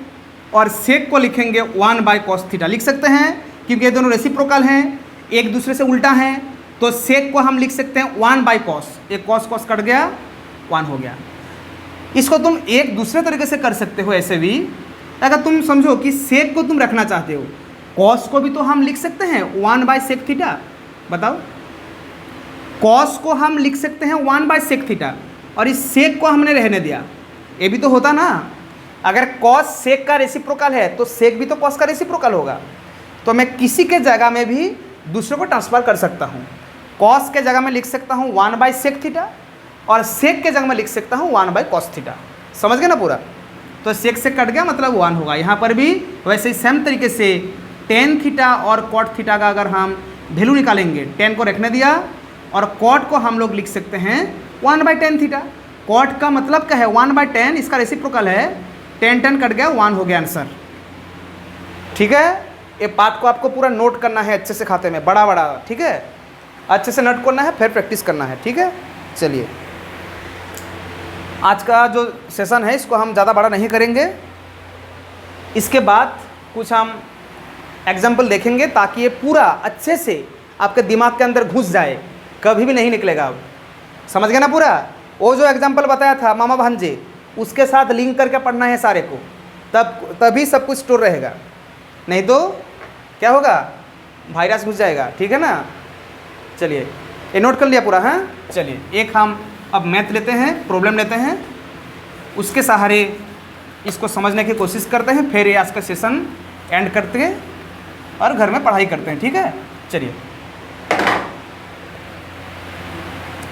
और सेक को लिखेंगे 1/cos थीटा लिख सकते हैं, क्योंकि ये दोनों रेसिप्रोकल हैं, एक दूसरे से उल्टा हैं। तो सेक को हम लिख सकते हैं 1/cos, एक कॉस कॉस कट गया, 1 हो गया। इसको तुम एक दूसरे तरीके से कर सकते हो, ऐसे भी अगर तुम समझो कि सेक को तुम रखना चाहते हो, कॉस को भी तो हम लिख सकते हैं 1/sec थीटा। बताओ, कॉस को हम लिख सकते हैं 1/sec थीटा और इस सेक को हमने रहने दिया, ये भी तो होता ना। अगर कॉस सेक का रेसिप्रोकल है तो सेक भी तो कॉस का रेसिप्रोकल होगा। तो मैं किसी के जगह में भी दूसरे को ट्रांसफर कर सकता हूँ। कॉस के जगह में लिख सकता हूँ 1/sec थीटा और सेक के जगह में लिख सकता हूँ 1/cos थीटा। समझ गए ना पूरा। तो सेक से कट गया मतलब 1 होगा। यहाँ पर भी वैसे ही सेम तरीके से टेन थीटा और कॉट थीटा का अगर हम वैल्यू निकालेंगे, टेन को रखने दिया और कॉट को हम लोग लिख सकते हैं 1/tan थीटा। कॉट का मतलब क्या है 1/tan, इसका रेसिप्रोकल है, 10 कट गया 1 हो गया आंसर। ठीक है, ये बात को आपको पूरा नोट करना है अच्छे से, खाते में बड़ा बड़ा, ठीक है, अच्छे से नोट करना है, फिर प्रैक्टिस करना है। ठीक है, चलिए आज का जो सेशन है इसको हम ज़्यादा बड़ा नहीं करेंगे। इसके बाद कुछ हम एग्जाम्पल देखेंगे ताकि ये पूरा अच्छे से आपके दिमाग के अंदर घुस जाए, कभी भी नहीं निकलेगा। अब समझ गए ना पूरा। वो जो एग्जाम्पल बताया था मामा भांजे, उसके साथ लिंक करके पढ़ना है सारे को, तभी सब कुछ स्टोर रहेगा, नहीं तो क्या होगा, वायरस घुस जाएगा। ठीक है ना। चलिए ये नोट कर लिया पूरा। हाँ, चलिए एक हम अब मैथ लेते हैं, प्रॉब्लम लेते हैं, उसके सहारे इसको समझने की कोशिश करते हैं, फिर ये आज का सेशन एंड करते हैं और घर में पढ़ाई करते हैं। ठीक है, चलिए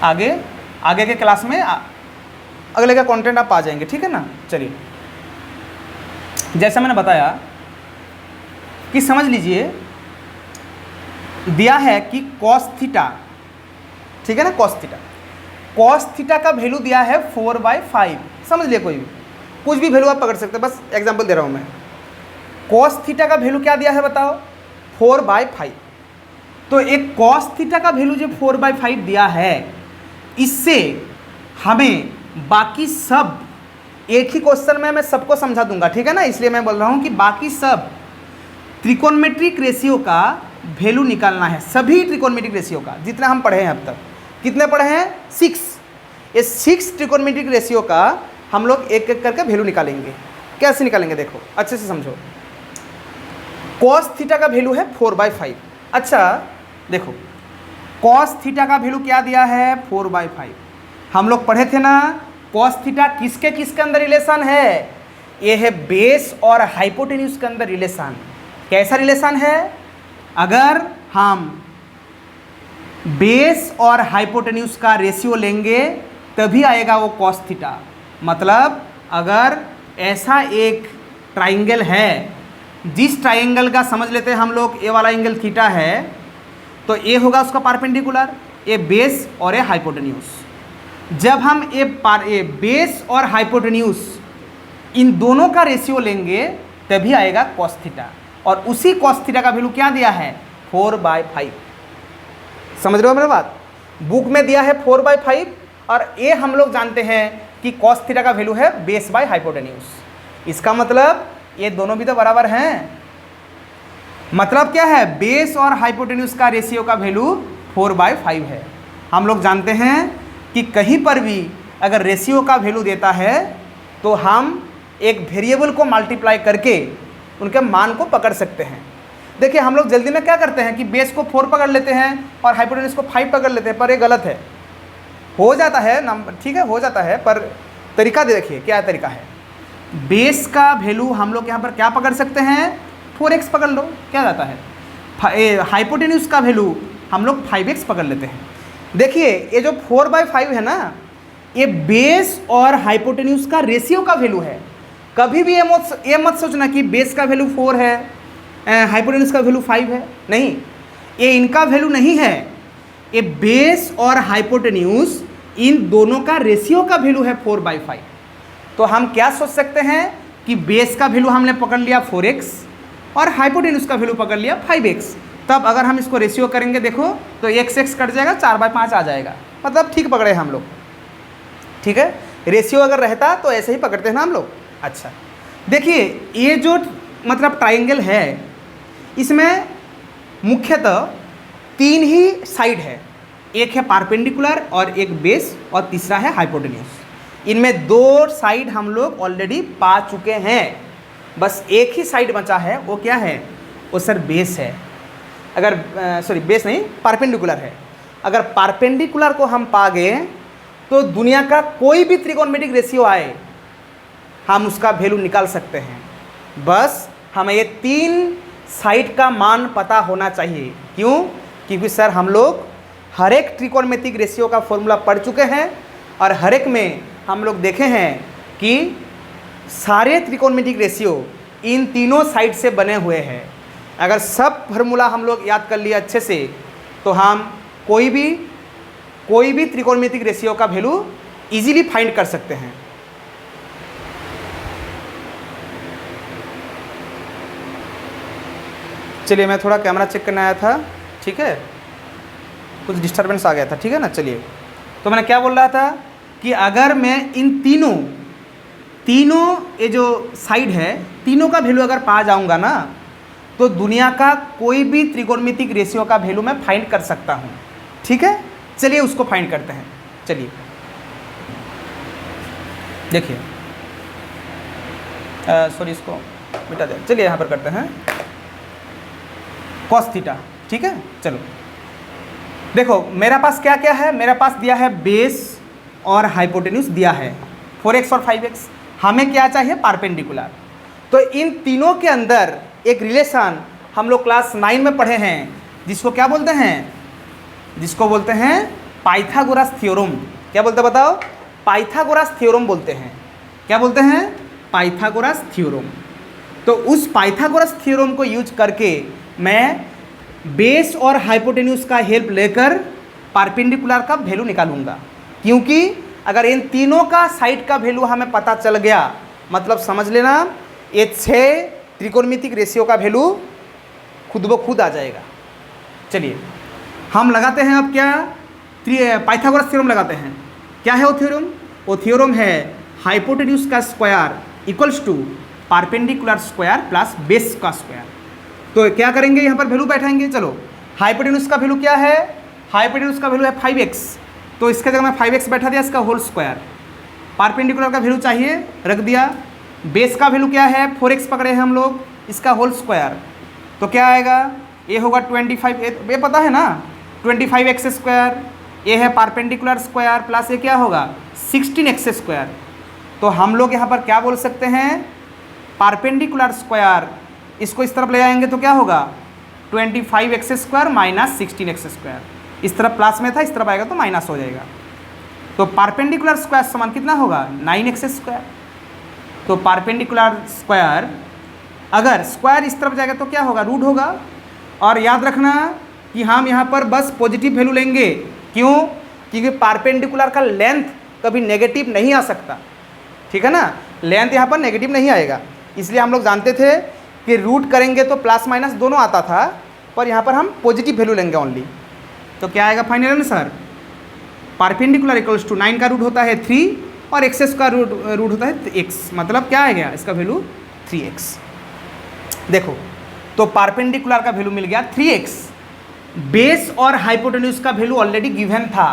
आगे के क्लास में अगले का कंटेंट आप आ जाएंगे। ठीक है ना। चलिए जैसा मैंने बताया कि समझ लीजिए दिया है कि cos थीटा, ठीक है ना, cos थीटा का वैल्यू दिया है 4/5। समझ लिए कोई भी कुछ भी वैल्यू आप पकड़ सकते हैं, बस एग्जांपल दे रहा हूँ मैं। कॉस थीटा का वैल्यू क्या दिया है बताओ, 4/5। तो एक कॉस थीटा का वैल्यू जो 4/5 दिया है, इससे हमें बाकी सब, एक ही क्वेश्चन में मैं सबको समझा दूंगा, ठीक है ना, इसलिए मैं बोल रहा हूँ कि बाकी सब त्रिकोणमेट्रिक रेशियो का वैल्यू निकालना है, सभी त्रिकोणमेट्रिक रेशियो का जितना हम पढ़े हैं अब तक। कितने पढ़े हैं? 6। ये 6 त्रिकोणमेट्रिक रेशियो का हम लोग एक एक करके वैल्यू निकालेंगे। कैसे निकालेंगे देखो, अच्छे से समझो। कॉस थीटा का वैल्यू है 4/5। अच्छा देखो, कॉस थीटा का वैल्यू क्या दिया है? 4/5। हम लोग पढ़े थे ना, कॉस थीटा किसके किसके अंदर रिलेशन है? ये है बेस और हाइपोटेन्यूज के अंदर रिलेशन। कैसा रिलेशन है? अगर हम बेस और हाइपोटेन्यूज का रेशियो लेंगे तभी आएगा वो कॉस थीटा। मतलब अगर ऐसा एक ट्राइंगल है, जिस ट्राइंगल का समझ लेते हैं हम लोग ये वाला एंगल थीटा है, तो ये होगा उसका परपेंडिकुलर, ये बेस और ये हाइपोटेन्यूज। जब हम ये बेस और हाइपोटेन्यूज इन दोनों का रेशियो लेंगे तभी आएगा कॉस थीटा। और उसी कॉस थीटा का वैल्यू क्या दिया है? 4/5। समझ रहे हो मेरा बात? बुक में दिया है 4/5 और ये हम लोग जानते हैं कि कॉस थीटा का वैल्यू है बेस बाय हाइपोटेन्यूज। इसका मतलब ये दोनों भी तो बराबर हैं। मतलब क्या है? बेस और हाइपोटेन्यूज का रेशियो का वैल्यू 4/5 है। हम लोग जानते हैं कि कहीं पर भी अगर रेशियो का वैल्यू देता है तो हम एक वेरिएबल को मल्टीप्लाई करके उनके मान को पकड़ सकते हैं। देखिए हम लोग जल्दी में क्या करते हैं कि बेस को 4 पकड़ लेते हैं और हाइपोटेन्यूज को 5 पकड़ लेते हैं, पर ये गलत है। हो जाता है नंबर, ठीक है, हो जाता है, पर तरीका देखिए क्या तरीका है। बेस का वैल्यू हम लोग यहाँ पर क्या पकड़ सकते हैं? 4x पकड़ लो, क्या जाता है। हाइपोटेन्यूज का वैल्यू हम लोग 5x पकड़ लेते हैं। देखिए ये जो 4/5 है ना, ये बेस और हाइपोटेन्यूज का रेशियो का वैल्यू है। कभी भी ये मत सोचना कि बेस का वैल्यू 4 है, हाइपोटेन्यूज का वैल्यू 5 है। नहीं, ये इनका वैल्यू नहीं है, ये बेस और हाइपोटेन्यूज इन दोनों का रेशियो का वैल्यू है 4/5। तो हम क्या सोच सकते हैं कि बेस का वैल्यू हमने पकड़ लिया 4x और हाइपोटेन्यूज का वैल्यू पकड़ लिया 5x। तब अगर हम इसको रेशियो करेंगे देखो तो x कट जाएगा, 4/5 आ जाएगा। मतलब ठीक पकड़े हम लोग, ठीक है। रेशियो अगर रहता तो ऐसे ही पकड़ते हैं ना हम लोग। अच्छा देखिए, ये जो मतलब ट्राइंगल है, इसमें मुख्यतः 3 ही साइड है। एक है परपेंडिकुलर और एक बेस और तीसरा है हाइपोटेन्यूज। इनमें 2 साइड हम लोग ऑलरेडी पा चुके हैं, बस एक ही साइड बचा है। वो क्या है? वो सर बेस है। अगर सॉरी बेस नहीं, परपेंडिकुलर है। अगर परपेंडिकुलर को हम पा गए तो दुनिया का कोई भी त्रिकोणमेट्रिक रेशियो आए हम उसका वैल्यू निकाल सकते हैं। बस हमें ये 3 साइड का मान पता होना चाहिए। क्यों? क्योंकि सर हम लोग हर एक त्रिकोणमेट्रिक रेशियो का फॉर्मूला पढ़ चुके हैं और हर एक में हम लोग देखे हैं कि सारे त्रिकोणमेट्रिक रेशियो इन तीनों साइड से बने हुए हैं। अगर सब फार्मूला हम लोग याद कर लिए अच्छे से तो हम कोई भी त्रिकोणमेट्रिक रेशियो का वैल्यू इजीली फाइंड कर सकते हैं। चलिए मैं थोड़ा कैमरा चेक करने आया था, ठीक है, कुछ डिस्टर्बेंस आ गया था, ठीक है ना। चलिए, तो मैंने क्या बोल रहा था कि अगर मैं इन तीनों ये जो साइड है, तीनों का वैल्यू अगर पा जाऊंगा ना तो दुनिया का कोई भी त्रिकोणमितिक रेशियो का वैल्यू मैं फाइंड कर सकता हूँ, ठीक है। चलिए उसको फाइंड करते हैं। चलिए देखिए, सॉरी इसको मिटा दे। चलिए यहाँ पर करते हैं कॉस थीटा, ठीक है। चलो देखो मेरा पास क्या क्या है, मेरा पास दिया है बेस और हाइपोटेन्यूज दिया है 4x और 5x। हमें क्या चाहिए? परपेंडिकुलर। तो इन तीनों के अंदर एक रिलेशन हम लोग क्लास 9 में पढ़े हैं, जिसको क्या बोलते हैं? जिसको बोलते हैं पाइथागोरस थ्योरम। क्या बोलते हैं बताओ? पाइथागोरस थ्योरम बोलते हैं। क्या बोलते हैं? Pythagoras theorem. तो उस पाइथागोरस थ्योरम को यूज करके मैं बेस और हाइपोटेन्यूज का हेल्प लेकर परपेंडिकुलर का वैल्यू निकालूंगा। क्योंकि अगर इन तीनों का साइड का वैल्यू हमें पता चल गया मतलब समझ लेना ये 6 त्रिकोणमितिक रेशियो का वैल्यू खुद ब खुद आ जाएगा। चलिए हम लगाते हैं अब क्या, पाइथागोरस थ्योरम लगाते हैं। क्या है वो थ्योरम? वो थ्योरम है हाइपोटेन्यूज का square equals to perpendicular square plus base का स्क्वायर। तो क्या करेंगे, यहाँ पर वैल्यू बैठाएंगे। चलो हाइपोटेन्यूज का वैल्यू क्या है, हाइपोटेन्यूज का वैल्यू है 5x, तो इसके जगह मैं 5x बैठा दिया, इसका होल स्क्वायर। परपेंडिकुलर का वैल्यू चाहिए, रख दिया। बेस का वैल्यू क्या है, 4x पकड़े हैं हम लोग, इसका होल स्क्वायर। तो क्या आएगा, ये होगा 25, ये पता है ना 25x स्क्वायर, ये है परपेंडिकुलर स्क्वायर प्लस ये क्या होगा 16x स्क्वायर। तो हम लोग यहाँ पर क्या बोल सकते हैं, परपेंडिकुलर स्क्वायर, इसको इस तरफ ले आएंगे तो क्या होगा 25x square minus 16x square. इस तरफ प्लस में था, इस तरफ आएगा तो माइनस हो जाएगा। तो परपेंडिकुलर स्क्वायर समान कितना होगा 9x स्क्वायर। तो परपेंडिकुलर स्क्वायर, अगर स्क्वायर इस तरफ जाएगा तो क्या होगा रूट होगा। और याद रखना कि हम यहाँ पर बस पॉजिटिव वैल्यू लेंगे, क्यों, क्योंकि परपेंडिकुलर का लेंथ कभी नेगेटिव नहीं आ सकता, ठीक है ना, लेंथ यहाँ पर नेगेटिव नहीं आएगा। इसलिए हम लोग जानते थे कि रूट करेंगे तो प्लस माइनस दोनों आता था, पर यहाँ पर हम पॉजिटिव वैल्यू लेंगे ओनली। तो क्या आएगा final answer, perpendicular equals to 9 का रूट होता है 3 और एक्सेस का रूट होता है x, मतलब क्या आ गया इसका वैल्यू 3x। देखो तो परपेंडिकुलर का वैल्यू मिल गया 3x, बेस और हाइपोटेन्यूज का वैल्यू ऑलरेडी गिवन था।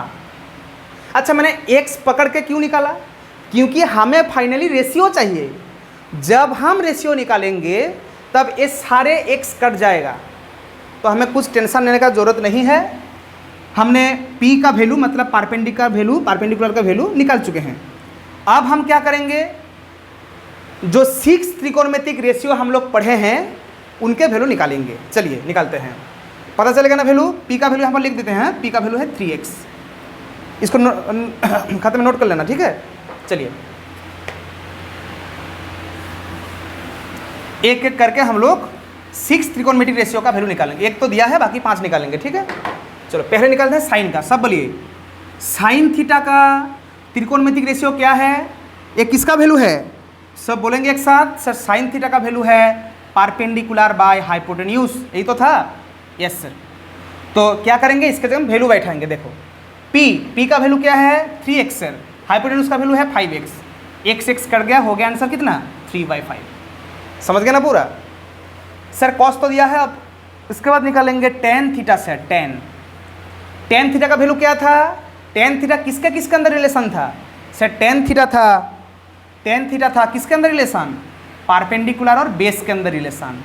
अच्छा मैंने x पकड़ के क्यों निकाला, क्योंकि हमें फाइनली रेशियो चाहिए। जब हम रेशियो निकालेंगे तब ये सारे x कट जाएगा, तो हमें कुछ टेंशन लेने का ज़रूरत नहीं है। हमने p का वैल्यू मतलब परपेंडिकुलर का वैल्यू निकाल चुके हैं। अब हम क्या करेंगे, जो 6 त्रिकोणमितिक रेशियो हम लोग पढ़े हैं उनके वैल्यू निकालेंगे। चलिए निकालते हैं, पता चलेगा ना वैल्यू। p का वैल्यू यहाँ पर लिख देते हैं, p का वैल्यू है 3x। इसको खाते में नोट कर लेना, ठीक है। चलिए एक एक करके हम लोग 6 त्रिकोणमितिक रेशियो का वैल्यू निकालेंगे। एक तो दिया है, बाकी 5 निकालेंगे, ठीक है। चलो पहले निकालते हैं साइन का। सब बोलिए, साइन थीटा का त्रिकोणमितिक रेशियो क्या है, ये किसका वैल्यू है, सब बोलेंगे एक साथ। सर साइन थीटा का वैल्यू है परपेंडिकुलर बाय हाइपोटेन्यूज, यही तो था। Yes sir. तो क्या करेंगे, इसके जगह वैल्यू बैठाएंगे। देखो p का वैल्यू क्या है 3x सर, हाइपोटेन्यूज का वैल्यू है 5x, x कट गया, हो गया आंसर कितना 3/5। समझ गया ना पूरा। सर कॉस तो दिया है, अब इसके बाद निकालेंगे टेन थीटा से। टेन थीटा का वैल्यू क्या था, टेन थीटा किसके अंदर रिलेशन था सर, टेन थीटा था किसके अंदर रिलेशन, परपेंडिकुलर और बेस के अंदर रिलेशन।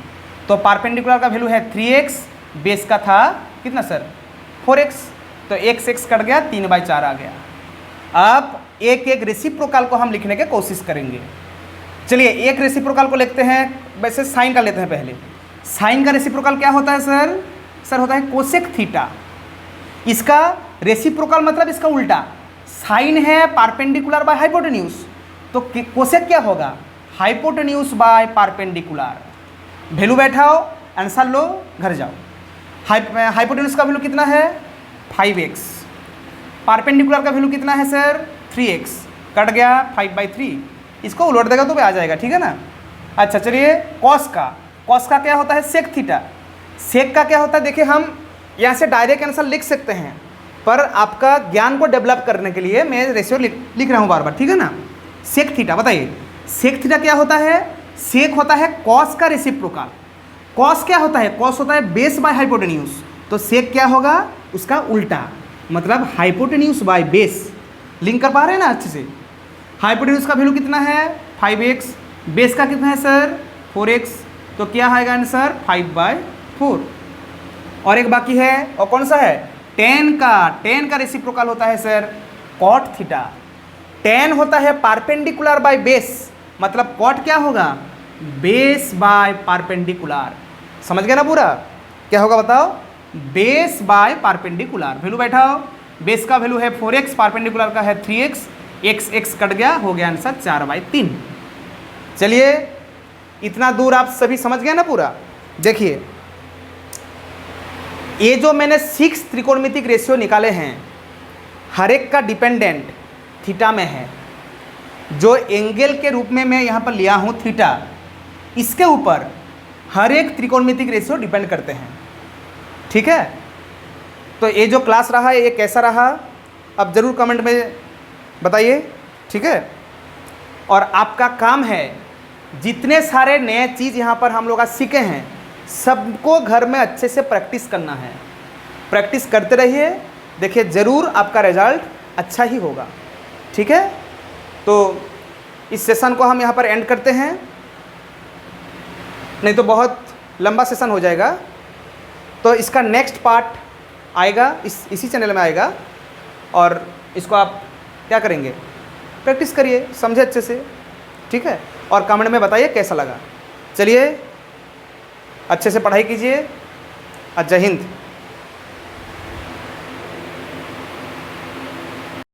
तो परपेंडिकुलर का वैल्यू है 3x, बेस का था कितना सर 4x, तो x कट गया, 3/4 आ गया। अब एक एक रेसिप्रोकल को हम लिखने की कोशिश करेंगे। चलिए एक रेसिप्रोकल को लिखते हैं, वैसे साइन का लेते हैं पहले। साइन का रेसिप्रोकल क्या होता है सर, होता है कोसेक थीटा। इसका रेसिप्रोकल मतलब इसका उल्टा, साइन है परपेंडिकुलर बाय हाइपोटेन्यूज, तो कोसेक क्या होगा हाइपोटेन्यूज बाय परपेंडिकुलर। वैल्यू बैठाओ, आंसर लो, घर जाओ। हाइपोटेन्यूज का वैल्यू कितना है 5x, परपेंडिकुलर का वैल्यू कितना है सर 3x, कट गया 5/3, इसको उलट देगा तो भी आ जाएगा, ठीक है ना। अच्छा चलिए कॉस का क्या होता है सेक थीटा। सेक का क्या होता है, देखिए हम यहाँ से डायरेक्ट आंसर लिख सकते हैं, पर आपका ज्ञान को डेवलप करने के लिए मैं रेशियो लिख रहा हूँ बार बार, ठीक है ना। सेक थीटा बताइए, सेक थीटा क्या होता है, सेक होता है कॉस का रेसिप्रोकल। कॉस क्या होता है, कॉस होता है बेस बाय हाइपोटेन्यूज, तो सेक क्या होगा उसका उल्टा, मतलब हाइपोटेन्यूज बाय बेस। लिंक कर पा रहे हैं ना अच्छे से। हाइपोटेन्यूज का वैल्यू कितना है 5x, बेस का कितना है सर 4x, तो क्या आएगा आंसर 5/4। और एक बाकी है, और कौन सा है टेन का रेसिप्रोकल होता है सर कॉट थीटा। टेन होता है परपेंडिकुलर बाय बेस, मतलब कॉट क्या होगा बेस बाय परपेंडिकुलर। समझ गया ना पूरा, क्या होगा बताओ, बेस बाय परपेंडिकुलर। वैल्यू बैठाओ, बेस का वैल्यू है 4x, परपेंडिकुलर का है 3x, x कट गया, हो गया आंसर 4/3। चलिए इतना दूर आप सभी समझ गए ना पूरा। देखिए ये जो मैंने 6 त्रिकोणमितिक रेशियो निकाले हैं, हर एक का डिपेंडेंट थीटा में है। जो एंगल के रूप में मैं यहाँ पर लिया हूँ थीटा, इसके ऊपर हर एक त्रिकोणमितिक रेशियो डिपेंड करते हैं। ठीक है, तो ये जो क्लास रहा ये कैसा रहा अब ज़रूर कमेंट में बताइए। ठीक है, और आपका काम है जितने सारे नए चीज़ यहाँ पर हम लोग आज सीखे हैं सबको घर में अच्छे से प्रैक्टिस करना है। प्रैक्टिस करते रहिए, देखिए ज़रूर आपका रिजल्ट अच्छा ही होगा। ठीक है, तो इस सेशन को हम यहाँ पर एंड करते हैं, नहीं तो बहुत लंबा सेशन हो जाएगा। तो इसका नेक्स्ट पार्ट आएगा, इसी चैनल में आएगा, और इसको आप क्या करेंगे, प्रैक्टिस करिए, समझे अच्छे से। ठीक है, और कमेंट में बताइए कैसा लगा। चलिए अच्छे से पढ़ाई कीजिए। जय हिंद।